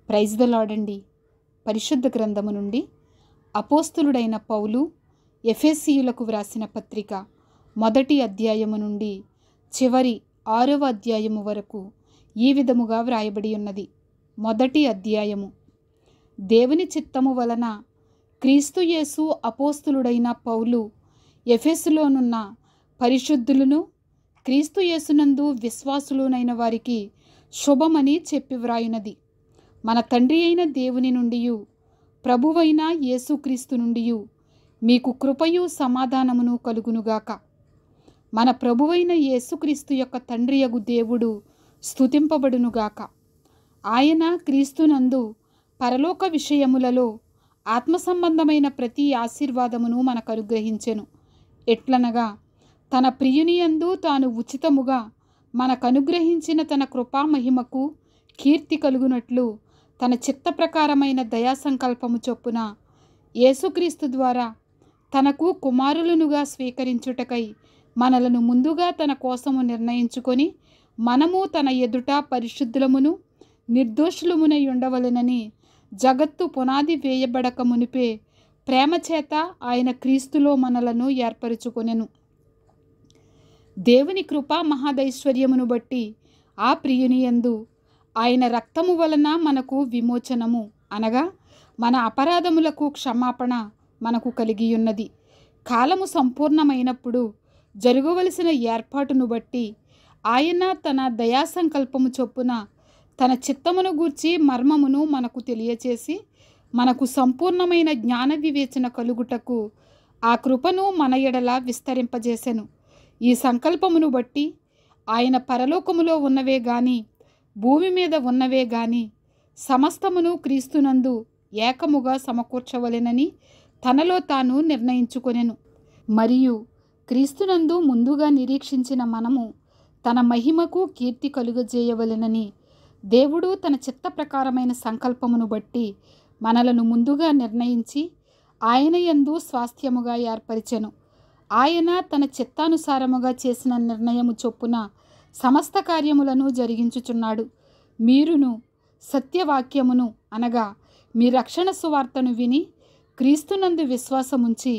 Praise the lord అండి. పరిశుద్ధ గ్రంథము నుండి అపోస్తులుడైన పౌలు ఎఫెసీయులకు వ్రాసిన పత్రిక 1వ అధ్యాయము నుండి చివరి 6వ అధ్యాయము వరకు ఈ విధముగా వ్రాయబడి ఉన్నది. 1వ అధ్యాయము. దేవుని చిత్తము వలన క్రీస్తు యేసు అపోస్తులుడైన పౌలు ఎఫెసులోనున్న పరిశుద్ధులను క్రీస్తు యేసునందు విశ్వాసులునైన వారికి శుభమని చెప్పి వ్రాయునది. మన తండ్రి అయిన దేవుని నుండియు ప్రభువైన యేసుక్రీస్తు నుండియు మీకు కృపయు సమాధానమును కలుగునుగాక. మన ప్రభువైన యేసుక్రీస్తు యొక్క తండ్రియగు దేవుడు స్తుతింపబడునుగాక. ఆయన క్రీస్తునందు పరలోక విషయములలో ఆత్మ సంబంధమైన ప్రతి ఆశీర్వాదమును మనకు అనుగ్రహించెను. ఎట్లనగా తన ప్రియునియందు తాను ఉచితముగా మనకు అనుగ్రహించిన తన కృపా మహిమకు కీర్తి కలుగునట్లు తన చిత్త ప్రకారమైన దయా సంకల్పము చొప్పున యేసుక్రీస్తు ద్వారా తనకు కుమారులనుగా స్వీకరించుటకై మనలను ముందుగా తన కోసము నిర్ణయించుకొని మనము తన ఎదుట పరిశుద్ధులమును నిర్దోషులమునై ఉండవలెనని జగత్తు పునాది వేయబడక మునిపే ప్రేమ చేత ఆయన క్రీస్తులో మనలను ఏర్పరచుకొనెను. దేవుని కృపా మహాదైశ్వర్యమును బట్టి ఆ ప్రియునియందు ఆయన రక్తము వలన మనకు విమోచనము అనగా మన అపరాధములకు క్షమాపణ మనకు కలిగియున్నది. కాలము సంపూర్ణమైనప్పుడు జరగవలసిన ఏర్పాటును బట్టి ఆయన తన దయా సంకల్పము చొప్పున తన చిత్తమును గూర్చి మర్మమును మనకు తెలియచేసి మనకు సంపూర్ణమైన జ్ఞాన వివేచన కలుగుటకు ఆ కృపను మన ఎడల విస్తరింపజేసెను. ఈ సంకల్పమును బట్టి ఆయన పరలోకములో ఉన్నవే గాని భూమి మీద ఉన్నవే గాని సమస్తమును క్రీస్తునందు ఏకముగా సమకూర్చవలెనని తనలో తాను నిర్ణయించుకొనెను. మరియు క్రీస్తునందు ముందుగా నిరీక్షించిన మనము తన మహిమకు కీర్తి కలుగజేయవలెనని దేవుడు తన చిత్త ప్రకారమైన సంకల్పమును బట్టి మనలను ముందుగా నిర్ణయించి ఆయన యందు స్వాస్థ్యముగా ఏర్పరిచెను. ఆయన తన చిత్తానుసారముగా చేసిన నిర్ణయము చొప్పున సమస్త కార్యములను జరిగించుచున్నాడు. మీరును సత్యవాక్యమును అనగా మీ రక్షణ సువార్తను విని క్రీస్తునందు విశ్వాసముంచి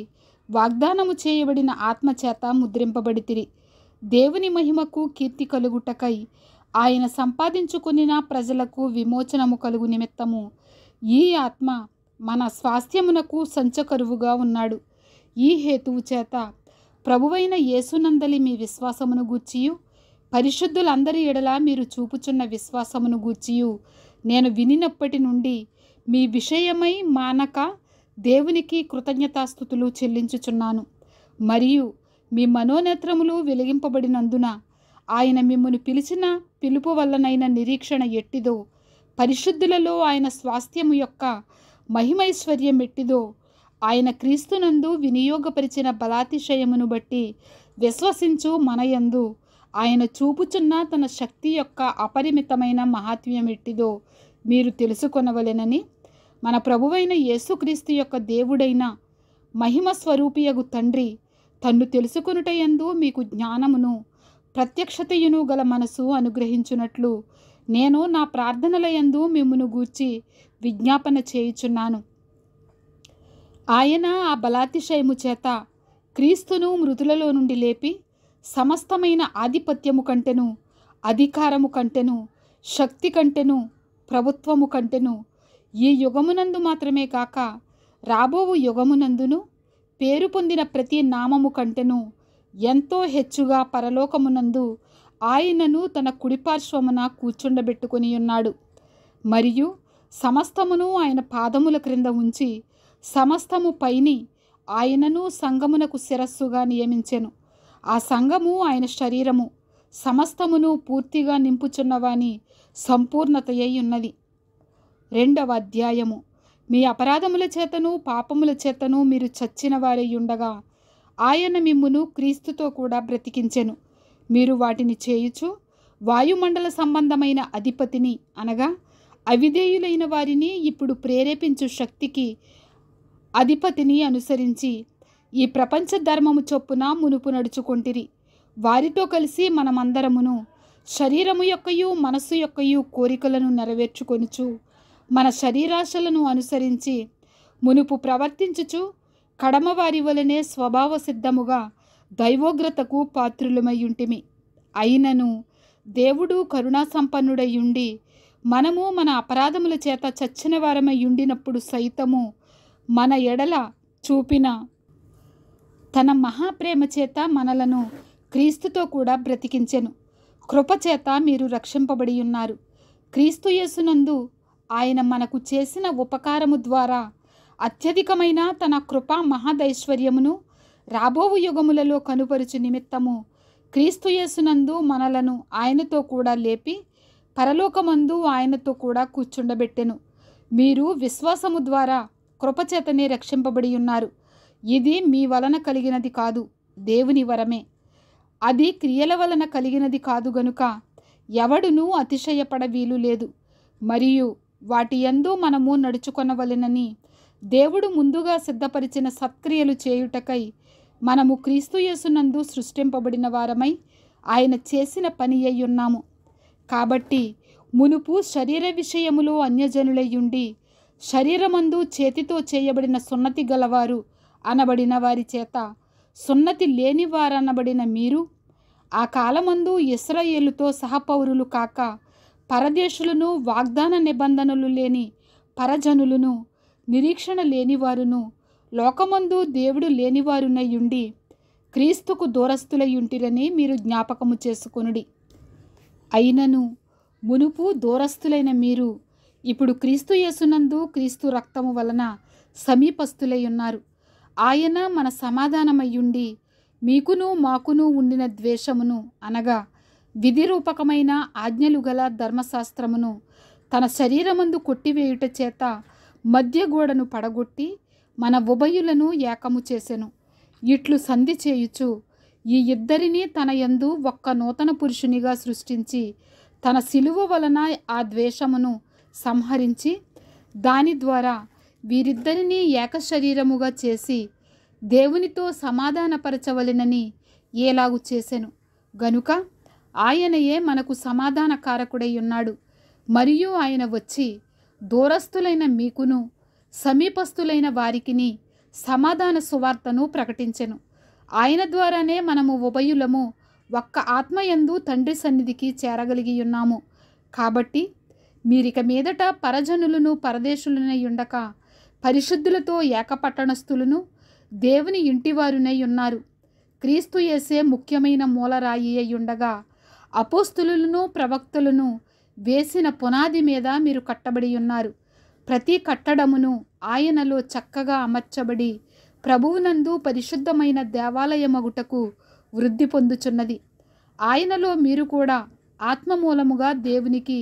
వాగ్దానము చేయబడిన ఆత్మచేత ముద్రింపబడితిరి. దేవుని మహిమకు కీర్తి కలుగుటకై ఆయన సంపాదించుకునిన ప్రజలకు విమోచనము కలుగు నిమిత్తము ఈ ఆత్మ మన స్వాస్థ్యమునకు సంచకరువుగా ఉన్నాడు. ఈ హేతువు చేత ప్రభువైన యేసునందలి మీ విశ్వాసమును గూర్చియు పరిశుద్ధులందరి ఎడల మీరు చూపుచున్న విశ్వాసమును గూర్చియు నేను వినినప్పటి నుండి మీ విషయమై మానక దేవునికి కృతజ్ఞతాస్తుతులు చెల్లించుచున్నాను. మరియు మీ మనోనేత్రములు వెలిగింపబడినందున ఆయన మిమ్మును పిలిచిన పిలుపు వల్లనైన నిరీక్షణ ఎట్టిదో పరిశుద్ధులలో ఆయన స్వాస్థ్యము యొక్క మహిమైశ్వర్యం ఎట్టిదో ఆయన క్రీస్తునందు వినియోగపరిచిన బలాతిశయమును బట్టి విశ్వసించు మనయందు ఆయన చూపుచున్న తన శక్తి యొక్క అపరిమితమైన మహాత్మ్యం ఎట్టిదో మీరు తెలుసుకొనవలెనని మన ప్రభువైన యేసుక్రీస్తు యొక్క దేవుడైన మహిమ స్వరూపియగు తండ్రి తన్ను తెలుసుకొనుటయందు మీకు జ్ఞానమును ప్రత్యక్షతయును గల మనసు అనుగ్రహించునట్లు నేను నా ప్రార్థనలయందు మిమ్మును గూర్చి విజ్ఞాపన చేయుచున్నాను. ఆయన ఆ బలాతిశయము చేత క్రీస్తును మృతులలో నుండి లేపి సమస్తమైన ఆధిపత్యము కంటెను, అధికారము కంటెను, శక్తి కంటెను, ప్రభుత్వము కంటెను ఈ యుగమునందు మాత్రమే కాక రాబోవు యుగమునందును పేరు పొందిన ప్రతి నామము కంటెను ఎంతో హెచ్చుగా పరలోకమునందు ఆయనను తన కుడిపార్శ్వమున కూర్చుండబెట్టుకొని ఉన్నాడు. మరియు సమస్తమును ఆయన పాదముల క్రింద ఉంచి సమస్తము పైని ఆయనను సంఘమునకు శిరస్సుగా నియమించెను. ఆ సంఘము ఆయన శరీరము సమస్తమును పూర్తిగా నింపుచున్నవాని సంపూర్ణతయై ఉన్నది. 2వ అధ్యాయము. మీ అపరాధముల చేతను పాపముల చేతను మీరు చచ్చిన వారై ఉండగా ఆయన మిమ్మును క్రీస్తుతో కూడా బ్రతికించెను. మీరు వాటిని చేయుచు వాయుమండల సంబంధమైన అధిపతిని అనగా అవిధేయులైన వారిని ఇప్పుడు ప్రేరేపించు శక్తికి అధిపతిని అనుసరించి ఈ ప్రపంచ ధర్మము చొప్పున మునుపు నడుచుకొంటిరి. వారితో కలిసి మనమందరమును శరీరము యొక్కయు మనస్సు యొక్కయు కోరికలను నెరవేర్చుకొనుచు మన శరీరాశలను అనుసరించి మునుపు ప్రవర్తించుచు కడమవారి వలనే స్వభావ సిద్ధముగా దైవోగ్రతకు పాత్రులమయ్యుంటిమి. అయినను దేవుడు కరుణాసంపన్నుడయ్యుండి మనము మన అపరాధముల చేత చచ్చిన వారమయ్యుండినప్పుడు సైతము మన ఎడల చూపిన తన మహాప్రేమ చేత మనలను క్రీస్తుతో కూడా బ్రతికించెను. కృపచేత మీరు రక్షింపబడి ఉన్నారు. క్రీస్తు యేసునందు ఆయన మనకు చేసిన ఉపకారము ద్వారా అత్యధికమైన తన కృపా మహాదైశ్వర్యమును రాబోవు యుగములలో కనుపరుచు నిమిత్తము క్రీస్తు యేసునందు మనలను ఆయనతో కూడా లేపి పరలోకమందు ఆయనతో కూడా కూర్చుండబెట్టెను. మీరు విశ్వాసము ద్వారా కృపచేతనే రక్షింపబడి ఉన్నారు. ఇది మీ వలన కలిగినది కాదు, దేవుని వరమే. అది క్రియల వలన కలిగినది కాదు గనుక ఎవడునూ అతిశయపడ వీలు లేదు. మరియు వాటి యందు మనము నడుచుకొనవలెనని దేవుడు ముందుగా సిద్ధపరిచిన సత్క్రియలు చేయుటకై మనము క్రీస్తు యేసునందు సృష్టింపబడిన వారమై ఆయన చేసిన పని అయ్యున్నాము. కాబట్టి మునుపు శరీర విషయములో అన్యజనులయ్యుండి శరీరమందు చేతితో చేయబడిన సున్నతి గలవారు అనబడిన వారి చేత సున్నతి లేని వారనబడిన మీరు ఆ కాలమందు ఇశ్రాయేలుతో సహపౌరులు కాక పరదేశులను, వాగ్దాన నిబంధనలు లేని పరజనులను, నిరీక్షణ లేనివారును, లోకమందు దేవుడు లేనివారునయ్యుండి క్రీస్తుకు దూరస్థులయ్యుంటిరని మీరు జ్ఞాపకము చేసుకొనుడి. అయినను మునుపు దూరస్థులైన మీరు ఇప్పుడు క్రీస్తు యేసునందు క్రీస్తు రక్తము వలన సమీపస్థులై ఉన్నారు. ఆయన మన సమాధానమయ్యుండి మీకును మాకును ఉండిన ద్వేషమును అనగా విధిరూపకమైన ఆజ్ఞలు గల ధర్మశాస్త్రమును తన శరీరమందు కొట్టివేయుట చేత మధ్య గోడను పడగొట్టి మన ఉభయులను ఏకము చేసెను. ఇట్లు సంధి చేయుచు ఈ ఇద్దరిని తన యందు ఒక్క నూతన పురుషునిగా సృష్టించి తన శిలువ వలన ఆ ద్వేషమును సంహరించి దాని ద్వారా వీరిద్దరినీ ఏక శరీరముగా చేసి దేవునితో సమాధానపరచవలెనని ఏలాగు చేసెను. గనుక ఆయనయే మనకు సమాధానకారకుడై ఉన్నాడు. మరియు ఆయన వచ్చి దూరస్థులైన మీకును సమీపస్థులైన వారికిని సమాధాన సువార్తను ప్రకటించెను. ఆయన ద్వారానే మనము ఉభయులము ఒక్క ఆత్మయందు తండ్రి సన్నిధికి చేరగలిగి ఉన్నాము. కాబట్టి మీరిక మీదట పరజనులను పరదేశులనై ఉండక పరిశుద్ధులతో ఏకపట్టణస్థులను దేవుని ఇంటివారునై ఉన్నారు. క్రీస్తు యేసే ముఖ్యమైన మూలరాయి అయి ఉండగా అపోస్తులులను ప్రవక్తలను వేసిన పునాది మీద మీరు కట్టబడి ఉన్నారు. ప్రతి కట్టడమును ఆయనలో చక్కగా అమర్చబడి ప్రభువునందు పరిశుద్ధమైన దేవాలయమగుటకు వృద్ధి పొందుచున్నది. ఆయనలో మీరు కూడా ఆత్మమూలముగా దేవునికి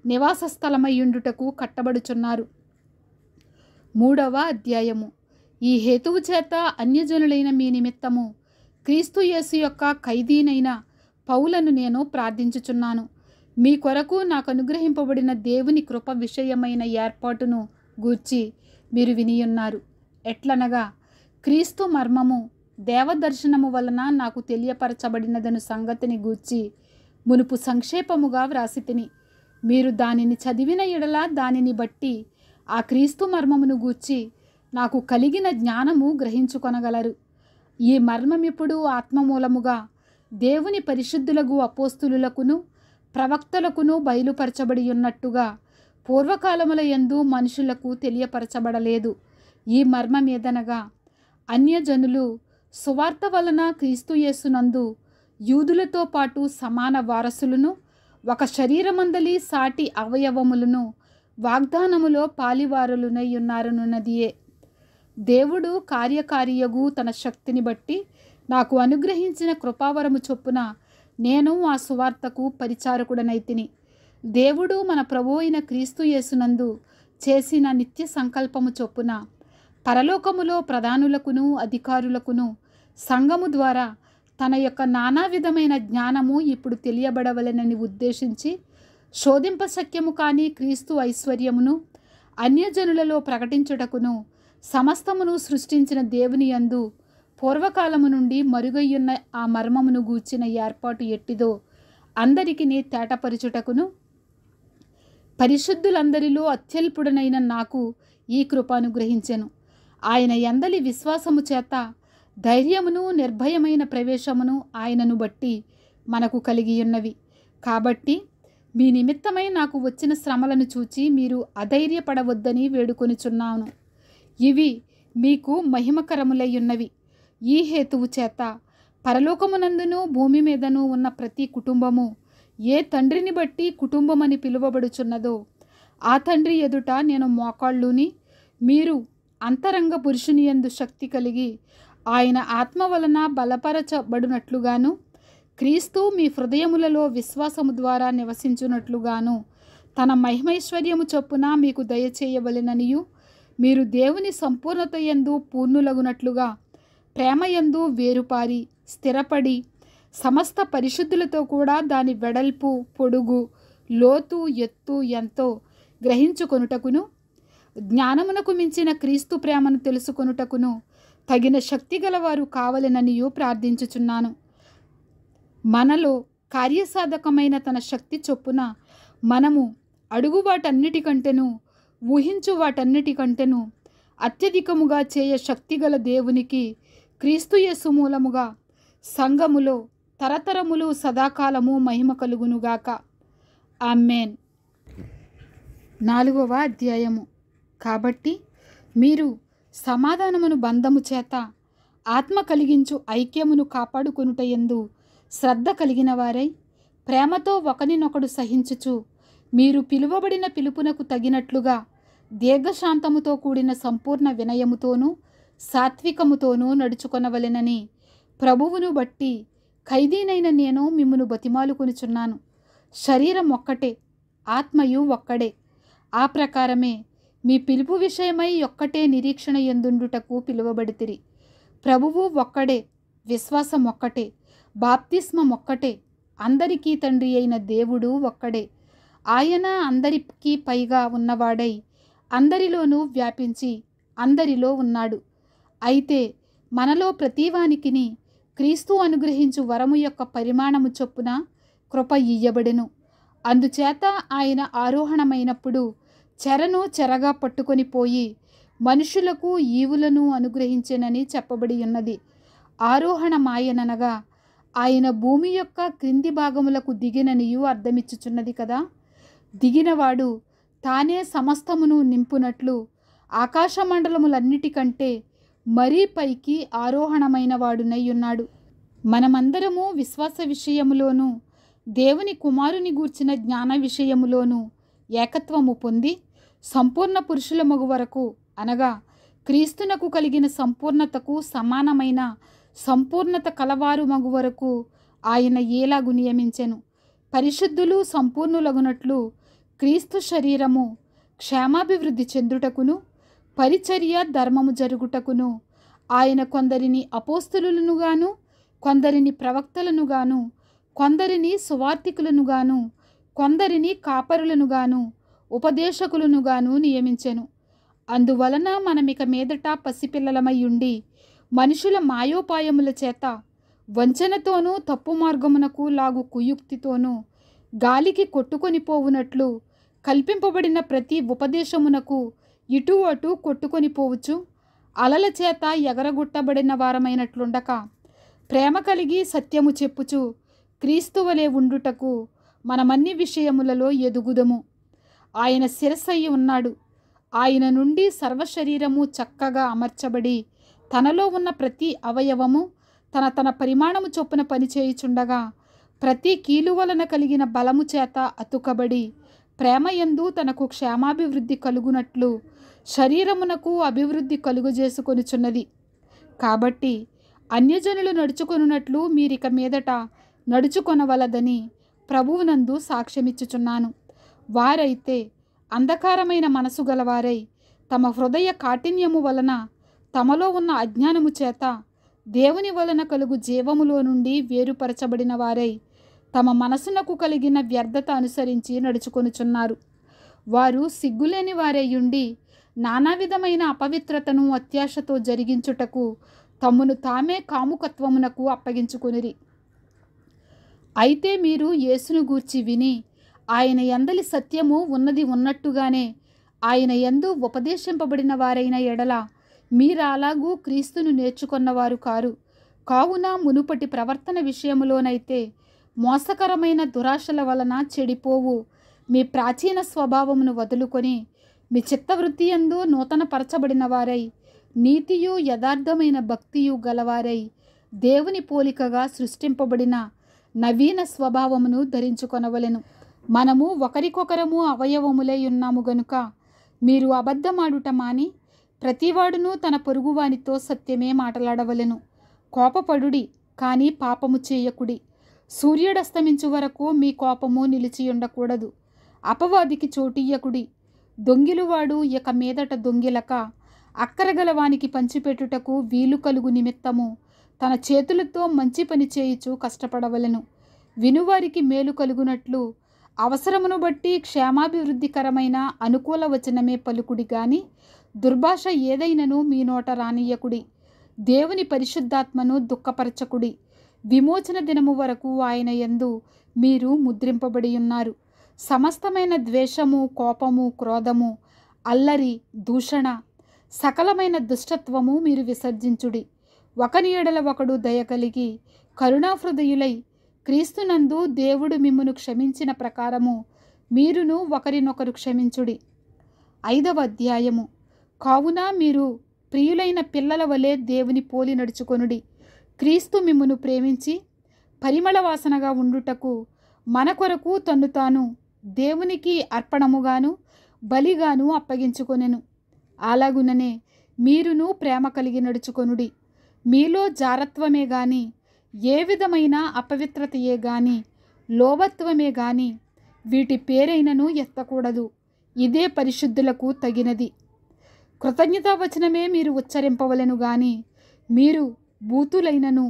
నివాస స్థలమయ్యుండుటకు కట్టబడుచున్నారు. 3వ అధ్యాయము. ఈ హేతువు చేత అన్యజనులైన మీ నిమిత్తము క్రీస్తు యేసు యొక్క ఖైదీనైన పౌలను నేను ప్రార్థించుచున్నాను. మీ కొరకు నాకు అనుగ్రహింపబడిన దేవుని కృప విషయమైన ఏర్పాటును గూర్చి మీరు వినియున్నారు. ఎట్లనగా క్రీస్తు మర్మము దేవదర్శనము వలన నాకు తెలియపరచబడినదను సంగతిని గూర్చి మునుపు సంక్షేపముగా వ్రాసితిని. మీరు దానిని చదివిన ఎడల దానిని బట్టి ఆ క్రీస్తు మర్మమును గూర్చి నాకు కలిగిన జ్ఞానము గ్రహించుకొనగలరు. ఈ మర్మమిప్పుడు ఆత్మమూలముగా దేవుని పరిశుద్ధులకు అపోస్తులులకును ప్రవక్తలకును బయలుపరచబడి ఉన్నట్టుగా పూర్వకాలముల యందు మనుషులకు తెలియపరచబడలేదు. ఈ మర్మమేదనగా అన్యజనులు సువార్త వలన క్రీస్తు యేసునందు యూదులతో పాటు సమాన వారసులను, ఒక శరీరమందలి సాటి అవయవములను వాగ్దానములో పాలివారులునై ఉన్నారనున్నదియే. దేవుడు కార్యకారియగు తన శక్తిని బట్టి నాకు అనుగ్రహించిన కృపావరము చొప్పున నేను ఆ సువార్తకు పరిచారకుడనైతిని. దేవుడు మన ప్రభువు అయిన క్రీస్తు యేసునందు చేసిన నిత్య సంకల్పము చొప్పున పరలోకములో ప్రధానులకును అధికారులకును సంఘము ద్వారా తన యొక్క నానా విధమైన జ్ఞానము ఇప్పుడు తెలియబడవలెనని ఉద్దేశించి శోధింపశక్యము కాని క్రీస్తు ఐశ్వర్యమును అన్యజనులలో ప్రకటించుటకును సమస్తమును సృష్టించిన దేవుని యందు పూర్వకాలము నుండి మరుగయ్యున్న ఆ మర్మమును గూర్చిన ఏర్పాటు ఎట్టిదో అందరికిని తేటపరుచుటకును పరిశుద్ధులందరిలో అత్యల్పుడనైన నాకు ఈ కృప అనుగ్రహించెను. ఆయన యందలి విశ్వాసము చేత ధైర్యమును నిర్భయమైన ప్రవేశమును ఆయనను బట్టి మనకు కలిగియున్నవి. కాబట్టి మీ నిమిత్తమై నాకు వచ్చిన శ్రమలను చూచి మీరు అధైర్యపడవద్దని వేడుకొనుచున్నాను. ఇవి మీకు మహిమకరములై ఉన్నవి. ఈ హేతువు చేత పరలోకమునందును భూమి మీదను ఉన్న ప్రతి కుటుంబము ఏ తండ్రిని బట్టి కుటుంబమని పిలువబడుచున్నదో ఆ తండ్రి ఎదుట నేను మోకాళ్ళుని, మీరు అంతరంగ పురుషుని యందు శక్తి కలిగి ఆయన ఆత్మ వలన బలపరచబడినట్లుగాను, క్రీస్తు మీ హృదయములలో విశ్వాసము ద్వారా నివసించున్నట్లుగాను తన మహిమైశ్వర్యము చొప్పున మీకు దయచేయవలెననియు, మీరు దేవుని సంపూర్ణత యందు పూర్ణులగునట్లుగా ప్రేమయందు వేరుపారి స్థిరపడి సమస్త పరిశుద్ధులతో కూడా దాని వెడల్పు, పొడుగు, లోతు, ఎత్తు ఎంతో గ్రహించుకొనుటకును, జ్ఞానమునకు మించిన క్రీస్తు ప్రేమను తెలుసుకొనుటకును తగిన శక్తి గలవారు కావలెననియు ప్రార్థించుచున్నాను. మనలో కార్యసాధకమైన తన శక్తి చొప్పున మనము అడుగు వాటన్నిటికంటేను ఊహించు వాటన్నిటికంటేను అత్యధికముగా చేయ శక్తిగల దేవునికి క్రీస్తు యేసు మూలముగా సంఘములో తరతరములు సదాకాలము మహిమ కలుగునుగాక. ఆమేన్. 4వ అధ్యాయము. కాబట్టి మీరు సమాధానమును బంధము చేత ఆత్మ కలిగించు ఐక్యమును కాపాడుకొనుటయందు శ్రద్ధ కలిగిన వారై ప్రేమతో ఒకనినొకడు సహించుచు మీరు పిలువబడిన పిలుపునకు తగినట్లుగా దీర్ఘశాంతముతో కూడిన సంపూర్ణ వినయముతోనూ సాత్వికముతోనూ నడుచుకొనవలెనని ప్రభువును బట్టి ఖైదీనైన నేను మిమ్మును బతిమాలుకొనుచున్నాను. శరీరం ఒక్కటే, ఆత్మయు ఒక్కడే. ఆ ప్రకారమే మీ పిలుపు విషయమై ఒక్కటే నిరీక్షణ యందుండుటకు పిలువబడితిరి. ప్రభువు ఒక్కడే, విశ్వాసం ఒక్కటే, బాప్తిస్మం ఒక్కటే, అందరికీ తండ్రి అయిన దేవుడు ఒక్కడే. ఆయన అందరికీ పైగా ఉన్నవాడై అందరిలోనూ వ్యాపించి అందరిలో ఉన్నాడు. అయితే మనలో ప్రతివానికిని క్రీస్తు అనుగ్రహించు వరము యొక్క పరిమాణము చొప్పున కృప ఇయ్యబడెను. అందుచేత ఆయన ఆరోహణమైనప్పుడు చెరను చెరగా పట్టుకొని పోయి మనుషులకు ఈవులను అనుగ్రహించెనని చెప్పబడి ఉన్నది. ఆరోహణమాయననగా ఆయన భూమి యొక్క క్రింది భాగములకు దిగిననియు అర్థమిచ్చుచున్నది కదా. దిగినవాడు తానే సమస్తమును నింపునట్లు ఆకాశమండలములన్నిటికంటే మరీ పైకి ఆరోహణమైన వాడునై ఉన్నాడు. మనమందరము విశ్వాస విషయములోను దేవుని కుమారుని గూర్చిన జ్ఞాన విషయములోను ఏకత్వము పొంది సంపూర్ణ పురుషుల మగు వరకు, అనగా క్రీస్తునకు కలిగిన సంపూర్ణతకు సమానమైన సంపూర్ణత కలవారు మగు వరకు ఆయన ఏలాగు నియమించెను. పరిశుద్ధులు సంపూర్ణులగునట్లు క్రీస్తు శరీరము క్షేమాభివృద్ధి చెందుటకును పరిచర్య ధర్మము జరుగుటకును ఆయన కొందరిని అపోస్తలులను గాను, కొందరిని ప్రవక్తలను గాను, కొందరిని సువార్తికులను గాను, కొందరిని కాపరులను గాను, ఉపదేశకులను గాను నియమించెను. అందువలన మనమిక మీదట పసిపిల్లలమై ఉండి మనుషుల మాయోపాయముల చేత వంచనతోనూ తప్పు మార్గమునకు లాగు కుయుక్తితోనూ గాలికి కొట్టుకొని పోవునట్లు కల్పింపబడిన ప్రతి ఉపదేశమునకు ఇటు అటు కొట్టుకొని పోవచ్చు అలల చేత ఎగరగొట్టబడిన వారమైనట్లుండక ప్రేమ కలిగి సత్యము చెప్పుచు క్రీస్తు వలె ఉండుటకు మనమన్ని విషయములలో ఎదుగుదము. ఆయన శిరస్సయ్యి ఉన్నాడు. ఆయన నుండి సర్వశరీరము చక్కగా అమర్చబడి తనలో ఉన్న ప్రతి అవయవము తన తన పరిమాణము చొప్పున పనిచేయుచుండగా ప్రతి కీలు వలన కలిగిన బలము చేత అతుకబడి ప్రేమయందు తనకు క్షేమాభివృద్ధి కలుగునట్లు శరీరమునకు అభివృద్ధి కలుగజేసుకొనుచున్నది. కాబట్టి అన్యజనులు నడుచుకొనున్నట్లు మీరిక మీదట నడుచుకొనవలదని ప్రభువునందు సాక్ష్యమిచ్చుచున్నాను. వారైతే అంధకారమైన మనసు గలవారై తమ హృదయ కాఠిన్యము వలన తమలో ఉన్న అజ్ఞానము చేత దేవుని వలన కలుగు జీవములో నుండి వేరుపరచబడిన వారై తమ మనసునకు కలిగిన వ్యర్థత అనుసరించి నడుచుకొనుచున్నారు. వారు సిగ్గులేని వారయ్యుండి నానా విధమైన అపవిత్రతను అత్యాశతో జరిగించుటకు తమ్మును తామే కాముకత్వమునకు అప్పగించుకొనిరి. అయితే మీరు యేసును గూర్చి విని ఆయన యందలి సత్యము ఉన్నది ఉన్నట్టుగానే ఆయన యందు ఉపదేశింపబడిన వారైన ఎడల మీరలాగూ క్రీస్తును నేర్చుకున్నవారు కారు. కావున మునుపటి ప్రవర్తన విషయములోనైతే మోసకరమైన దురాశల వలన చెడిపోవు మీ ప్రాచీన స్వభావమును వదులుకొని మీ చిత్తవృత్తి యందు నూతనపరచబడిన వారై నీతియు యథార్థమైన భక్తియు గలవారై దేవుని పోలికగా సృష్టింపబడిన నవీన స్వభావమును ధరించుకొనవలెను. మనము ఒకరికొకరము అవయవములై ఉన్నాము గనుక మీరు అబద్ధమాడుట మాని ప్రతివాడును తన పొరుగువానితో సత్యమే మాటలాడవలెను. కోపపడుడి, కానీ పాపము చేయకుడి. సూర్యుడస్తమించు వరకు మీ కోపము నిలిచియుండకూడదు. అపవాదికి చోటియ్యకుడి. దొంగిలువాడు ఇక మీదట దొంగిలక అక్కరగలవానికి పంచిపెట్టుటకు వీలు కలుగు నిమిత్తము తన చేతులతో మంచి పని చేయుచు కష్టపడవలెను. వినువారికి మేలు కలుగునట్లు అవసరమును బట్టి క్షేమాభివృద్ధికరమైన అనుకూల వచనమే పలుకుడి గాని దుర్భాష ఏదైనను మీ నోట రానియ్యకుడి. దేవుని పరిశుద్ధాత్మను దుఃఖపరచకుడి. విమోచన దినము వరకు ఆయన యందు మీరు ముద్రింపబడి ఉన్నారు. సమస్తమైన ద్వేషము, కోపము, క్రోధము, అల్లరి, దూషణ, సకలమైన దుష్టత్వము మీరు విసర్జించుడి. ఒకని ఎడల ఒకడు దయ కలిగి కరుణాహృదయులై క్రీస్తునందు దేవుడు మిమ్మును క్షమించిన ప్రకారము మీరును ఒకరినొకరు క్షమించుడి. 5వ అధ్యాయము. కావున మీరు ప్రియులైన పిల్లల వలె దేవుని పోలి నడుచుకొనుడి. క్రీస్తు మిమ్మును ప్రేమించి పరిమళ వాసనగా ఉండుటకు మన కొరకు తన్ను తాను దేవునికి అర్పణముగాను బలిగాను అప్పగించుకొనెను. అలాగుననే మీరును ప్రేమ కలిగి నడుచుకొనుడి. మీలో జారత్వమే గాని ఏ విధమైన అపవిత్రతయే గాని లోభత్వమే గాని వీటి పేరైనను ఎత్తకూడదు. ఇదే పరిశుద్ధులకు తగినది. కృతజ్ఞతావచనమే మీరు ఉచ్చరింపవలెను గాని మీరు బూతులైనను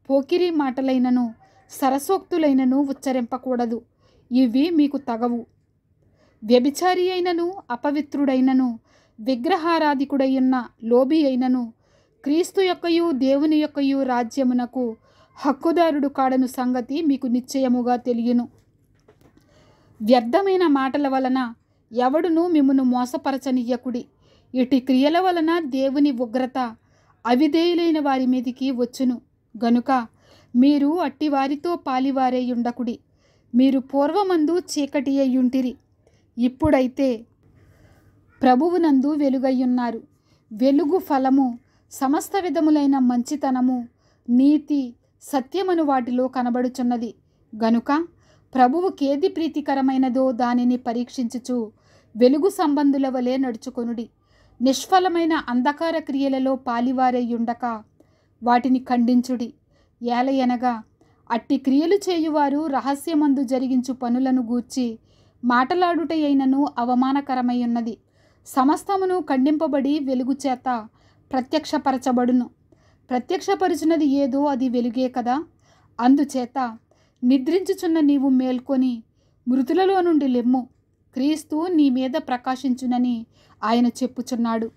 పోకిరి మాటలైనను సరసోక్తులైనను ఉచ్చరింపకూడదు. ఇవి మీకు తగవు. వ్యభిచారి అయినను అపవిత్రుడైనను విగ్రహారాధికుడైన లోబి అయినను క్రీస్తు యొక్కయు దేవుని యొక్కయు రాజ్యమునకు హక్కుదారుడు కాడను సంగతి మీకు నిశ్చయముగా తెలియను. వ్యర్థమైన మాటల వలన ఎవడును మిమ్మును మోసపరచనియ్యకుడి. ఇటు క్రియల వలన దేవుని ఉగ్రత అవిధేయులైన వారి మీదికి వచ్చును గనుక మీరు అట్టి వారితో పాలివారై ఉండకుడి. మీరు పూర్వమందు చీకటి అయ్యుంటిరి, ఇప్పుడైతే ప్రభువునందు వెలుగయ్యున్నారు. వెలుగు ఫలము సమస్త విధములైన మంచితనము, నీతి, సత్యమను వాటిలో కనబడుచున్నది. గనుక ప్రభువుకేది ప్రీతికరమైనదో దానిని పరీక్షించుచు వెలుగు సంబంధుల వలె నడుచుకొనుడి. నిష్ఫలమైన అంధకార క్రియలలో పాలివారయ్యుండక వాటిని ఖండించుడి. ఏలయనగా అట్టి క్రియలు చేయువారు రహస్యమందు జరిగించు పనులను గూర్చి మాటలాడుటయైనను అవమానకరమై ఉన్నది. సమస్తమును ఖండింపబడి వెలుగు చేత ప్రత్యక్షపరచబడును. ప్రత్యక్షపరచున్నది ఏదో అది వెలుగే కదా. అందుచేత నిద్రించుచున్న నీవు మేల్కొని మృతులలో నుండి లెమ్ము, క్రీస్తు నీ మీద ప్రకాశించునని ఆయన చెప్పుచున్నాడు.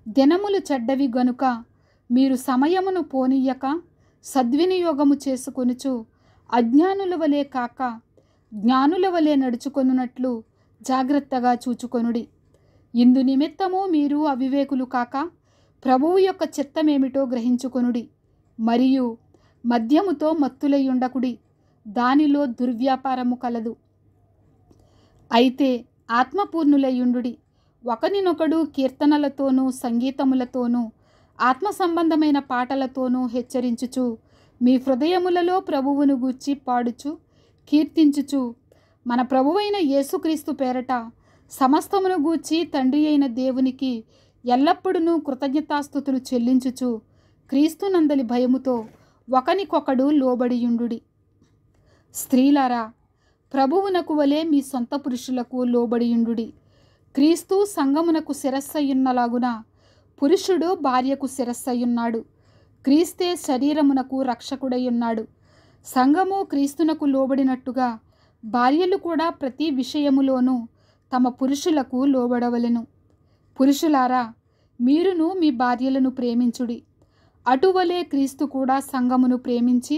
దినములు చెడ్డవి గనుక మీరు సమయమును పోనీయక సద్వినియోగము చేసుకొనుచు అజ్ఞానుల వలె కాక జ్ఞానుల వలె నడుచుకొనున్నట్లు జాగ్రత్తగా చూచుకొనుడి. ఇందు నిమిత్తము మీరు అవివేకులు కాక ప్రభువు యొక్క చిత్తమేమిటో గ్రహించుకొనుడి. మరియు మద్యముతో మత్తులై ఉండకుడి, దానిలో దుర్వ్యాపారము కలదు. అయితే ఆత్మపూర్ణులయ్యుండుడి. ఒకనినొకడు కీర్తనలతోనూ సంగీతములతోనూ ఆత్మ సంబంధమైన పాటలతోనూ హెచ్చరించుచు మీ హృదయములలో ప్రభువును గూర్చి పాడుచు కీర్తించుచు మన ప్రభువైన యేసుక్రీస్తు పేరట సమస్తమును గూర్చి తండ్రి అయిన దేవునికి ఎల్లప్పుడూ కృతజ్ఞతాస్తుతులు చెల్లించుచు క్రీస్తునందలి భయముతో ఒకనికొకడు లోబడియుండుడి. స్త్రీలారా, ప్రభువునకు వలె మీ సొంత పురుషులకు లోబడియుండుడి. క్రీస్తు సంఘమునకు శిరస్సయ్యున్నలాగున పురుషుడు భార్యకు శిరస్సయ్యున్నాడు. క్రీస్తే శరీరమునకు రక్షకుడయ్యున్నాడు. సంఘము క్రీస్తునకు లోబడినట్టుగా భార్యలు కూడా ప్రతి విషయములోనూ తమ పురుషులకు లోబడవలెను. పురుషులారా, మీరును మీ భార్యలను ప్రేమించుడి. అటువలే క్రీస్తు కూడా సంఘమును ప్రేమించి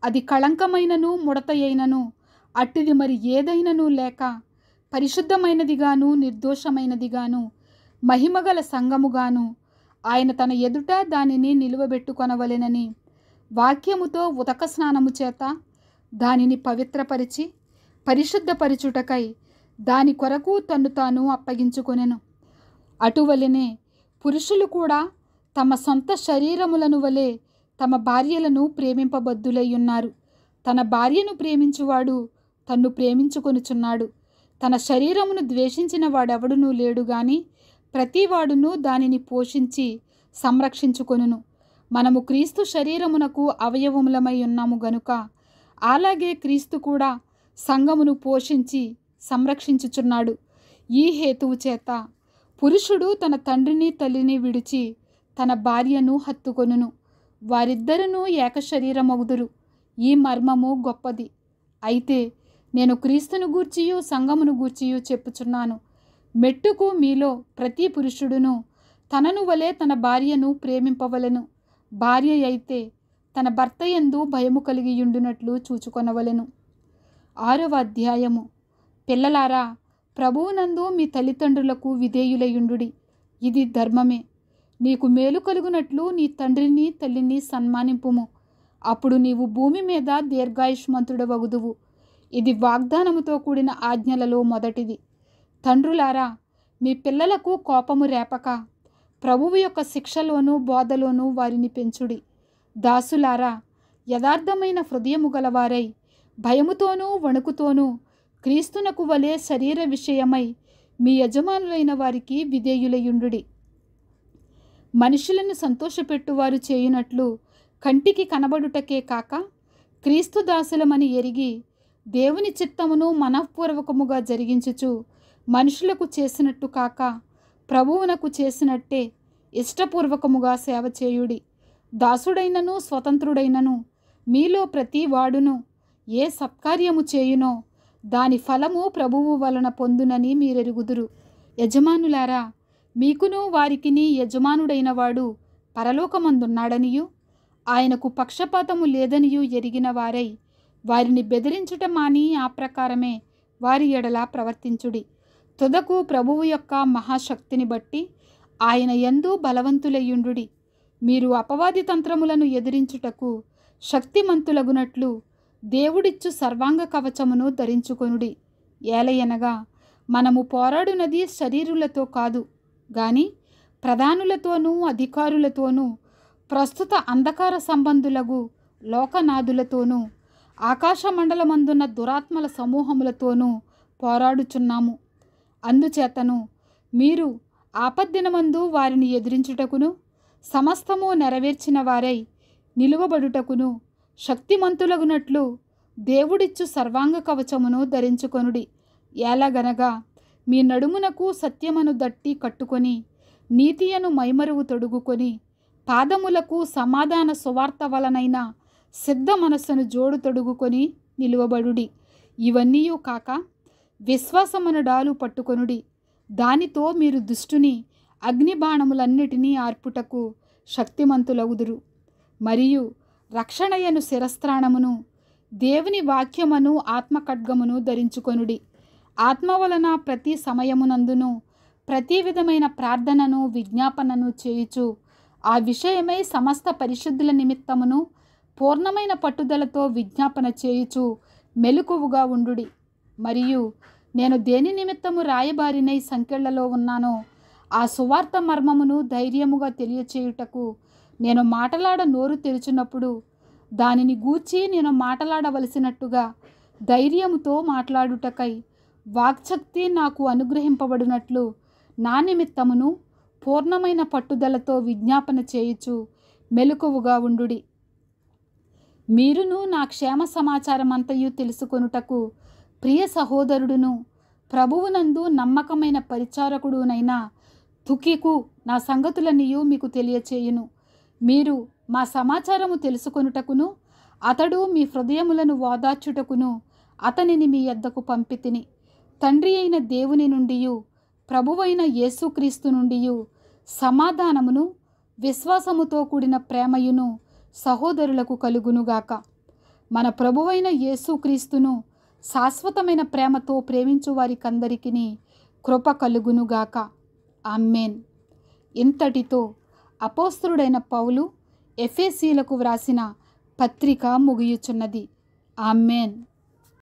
అది కళంకమైనను ముడతయైనను అట్టిది మరి ఏదైనను లేక పరిశుద్ధమైనదిగాను నిర్దోషమైనదిగాను మహిమగల సంఘముగాను ఆయన తన ఎదుట దానిని నిలువబెట్టుకొనవలెనని వాక్యముతో ఉదక స్నానము చేత దానిని పవిత్రపరిచి పరిశుద్ధపరచుటకై దాని కొరకు తన్ను తాను అప్పగించుకొనెను. అటువలనే పురుషులు కూడా తమ సొంత శరీరములను వలె తమ భార్యలను ప్రేమింపబద్దులై ఉన్నారు. తన భార్యను ప్రేమించువాడు తన్ను ప్రేమించుకొనుచున్నాడు. తన శరీరమును ద్వేషించిన వాడెవడునూ లేడు గాని ప్రతివాడును దానిని పోషించి సంరక్షించుకొనును. మనము క్రీస్తు శరీరమునకు అవయవములమై ఉన్నాము గనుక అలాగే క్రీస్తు కూడా సంఘమును పోషించి సంరక్షించుచున్నాడు. ఈ హేతువు చేత పురుషుడు తన తండ్రిని తల్లిని విడిచి తన భార్యను హత్తుకొనును, వారిద్దరును ఏక శరీరమగుదురు. ఈ మర్మము గొప్పది. అయితే నేను క్రీస్తును గూర్చియు సంఘమును గూర్చియు చెప్పుచున్నాను. మెట్టుకు మీలో ప్రతి పురుషుడును తనను వలె తన భార్యను ప్రేమింపవలెను. భార్య అయితే తన భర్త యందు భయము కలిగియుండునట్లు చూచుకొనవలెను. 6వ అధ్యాయము. పిల్లలారా, ప్రభువునందు మీ తల్లిదండ్రులకు విధేయులయుండుడి, ఇది ధర్మమే. నీకు మేలు కలుగునట్లు నీ తండ్రిని తల్లిని సన్మానింపుము, అప్పుడు నీవు భూమి మీద దీర్ఘాయుష్మంతుడవగుదువు. ఇది వాగ్దానముతో కూడిన ఆజ్ఞలలో మొదటిది. తండ్రులారా, మీ పిల్లలకు కోపము రేపక ప్రభువు యొక్క శిక్షలోనూ బోధలోనూ వారిని పెంచుడి. దాసులారా, యథార్థమైన హృదయము గలవారై భయముతోనూ వణుకుతోనూ క్రీస్తునకు వలె శరీర విషయమై మీ యజమానులైన వారికి విధేయులయుండుడి. మనుషులను సంతోషపెట్టువారు చేయునట్లు కంటికి కనబడుటకే కాక క్రీస్తు దాసులమని ఎరిగి దేవుని చిత్తమును మనఃపూర్వకముగా జరిగించుచు మనుషులకు చేసినట్టు కాక ప్రభువునకు చేసినట్టే ఇష్టపూర్వకముగా సేవ చేయుడి. దాసుడైనను స్వతంత్రుడైనను మీలో ప్రతి వాడును ఏ సత్కార్యము చేయునో దాని ఫలము ప్రభువు వలన పొందునని మీరెరుగుదురు. యజమానులారా, మీకును వారికిని యజమానుడైన వాడు పరలోకమందున్నాడనియు ఆయనకు పక్షపాతము లేదనియు ఎరిగిన వారై వారిని బెదిరించుట మాని ఆ ప్రకారమే వారి ఎడల ప్రవర్తించుడి. తుదకు ప్రభువు యొక్క మహాశక్తిని బట్టి ఆయన యందు బలవంతులయ్యుండుడి. మీరు అపవాది తంత్రములను ఎదిరించుటకు శక్తిమంతులగునట్లు దేవుడిచ్చు సర్వాంగ కవచమును ధరించుకొనుడి. ఏలయనగా మనము పోరాడునది శరీరులతో కాదు గాని ప్రధానులతోనూ అధికారులతోనూ ప్రస్తుత అంధకార సంబంధులగు లోకనాథులతోనూ ఆకాశమండలమందున్న దురాత్మల సమూహములతోనూ పోరాడుచున్నాము. అందుచేతను మీరు ఆపద్దినమందు వారిని ఎదిరించుటకును సమస్తము నెరవేర్చిన వారై నిలువబడుటకును శక్తిమంతులగునట్లు దేవుడిచ్చు సర్వాంగ కవచమును ధరించుకొనుడి. ఎలాగనగా మీ నడుమునకు సత్యమును దట్టి కట్టుకొని నీతియను మైమరువు తొడుగుకొని పాదములకు సమాధాన సువార్త వలనైన సిద్ధ మనస్సును జోడు తొడుగుకొని నిలువబడుడి. ఇవన్నీయూ కాక విశ్వాసమును డాలు పట్టుకొనుడి. దానితో మీరు దుష్టుని అగ్నిబాణములన్నిటినీ ఆర్పుటకు శక్తిమంతులగుదురు. మరియు రక్షణయను శిరస్త్రాణమును దేవుని వాక్యమును ఆత్మఖడ్గమును ధరించుకొనుడి. ఆత్మ వలన ప్రతి సమయమునందును ప్రతి విధమైన ప్రార్థనను విజ్ఞాపనను చేయుచు ఆ విషయమై సమస్త పరిశుద్ధుల నిమిత్తమును పూర్ణమైన పట్టుదలతో విజ్ఞాపన చేయుచు మెలకువగా ఉండుడి. మరియు నేను దేని నిమిత్తము రాయబారినై సంకెళ్లలో ఉన్నానో ఆ సువార్త మర్మమును ధైర్యముగా తెలియచేయుటకు నేను మాటలాడ నోరు తెరిచినప్పుడు దానిని గూర్చి నేను మాటలాడవలసినట్టుగా ధైర్యముతో మాట్లాడుటకై వాక్శక్తి నాకు అనుగ్రహింపబడినట్లు నా నిమిత్తమును పూర్ణమైన పట్టుదలతో విజ్ఞాపన చేయుచు మెలకువగా ఉండుడి. మీరును నా క్షేమ సమాచారమంతయు తెలుసుకొనుటకు ప్రియ సహోదరుడును ప్రభువునందు నమ్మకమైన పరిచారకుడునైన తుకికు నా సంగతులనియు మీకు తెలియచేయును. మీరు మా సమాచారము తెలుసుకొనుటకును అతడు మీ హృదయములను ఓదార్చుటకును అతనిని మీ యొద్దకు పంపితిని. తండ్రి అయిన దేవుని నుండియు ప్రభువైన యేసుక్రీస్తు నుండియు సమాధానమును విశ్వాసముతో కూడిన ప్రేమయును సహోదరులకు కలుగునుగాక. మన ప్రభువైన యేసుక్రీస్తును శాశ్వతమైన ప్రేమతో ప్రేమించు వారికందరికీ కృప కలుగునుగాక. ఆమెన్. ఇంతటితో అపోస్తలుడైన పౌలు ఎఫెసీయులకు వ్రాసిన పత్రిక ముగియుచున్నది. ఆమెన్.